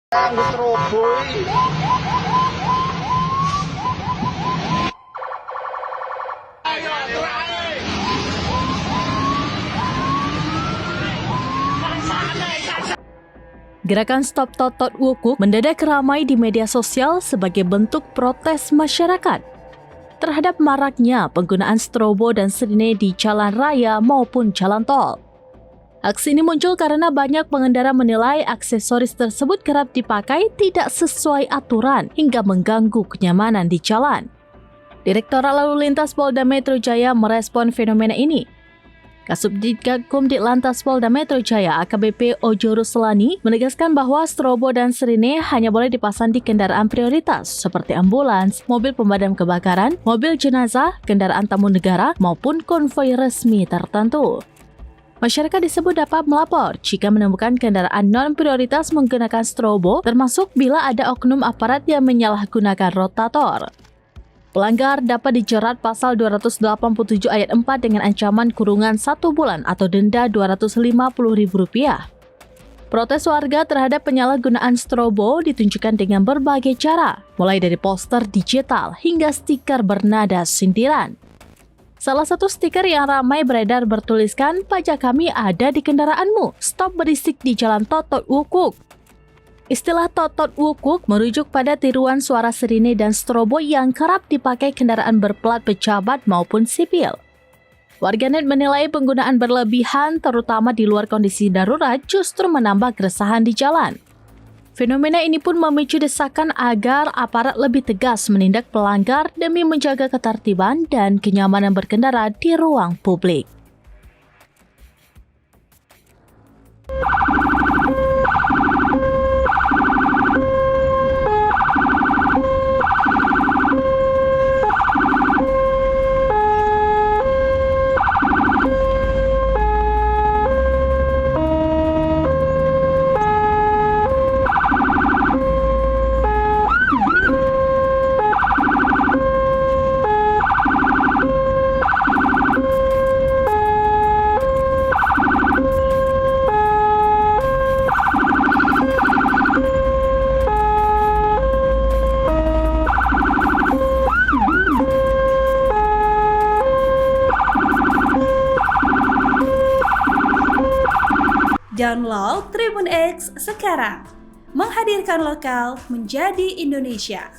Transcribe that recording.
Anggo Troboi. Gerakan Stop Totot Wukuk mendadak ramai di media sosial sebagai bentuk protes masyarakat terhadap maraknya penggunaan strobo dan sirine di jalan raya maupun jalan tol. Aksi ini muncul karena banyak pengendara menilai aksesoris tersebut kerap dipakai tidak sesuai aturan hingga mengganggu kenyamanan di jalan. Direktorat Lalu Lintas Polda Metro Jaya merespon fenomena ini. Kasubdit Gakum Ditlantas Polda Metro Jaya AKBP Ojo Ruslani menegaskan bahwa strobo dan sirine hanya boleh dipasang di kendaraan prioritas seperti ambulans, mobil pemadam kebakaran, mobil jenazah, kendaraan tamu negara maupun konvoi resmi tertentu. Masyarakat disebut dapat melapor jika menemukan kendaraan non-prioritas menggunakan strobo, termasuk bila ada oknum aparat yang menyalahgunakan rotator. Pelanggar dapat dijerat pasal 287 ayat 4 dengan ancaman kurungan 1 bulan atau denda Rp250.000. Protes warga terhadap penyalahgunaan strobo ditunjukkan dengan berbagai cara, mulai dari poster digital hingga stiker bernada sindiran. Salah satu stiker yang ramai beredar bertuliskan, "Pajak kami ada di kendaraanmu, stop berisik di jalan Totot Wukuk." Istilah Totot Wukuk merujuk pada tiruan suara sirine dan strobo yang kerap dipakai kendaraan berplat pejabat maupun sipil. Warganet menilai penggunaan berlebihan terutama di luar kondisi darurat justru menambah keresahan di jalan. Fenomena ini pun memicu desakan agar aparat lebih tegas menindak pelanggar demi menjaga ketertiban dan kenyamanan berkendara di ruang publik. Download Tribun X sekarang, menghadirkan lokal menjadi Indonesia.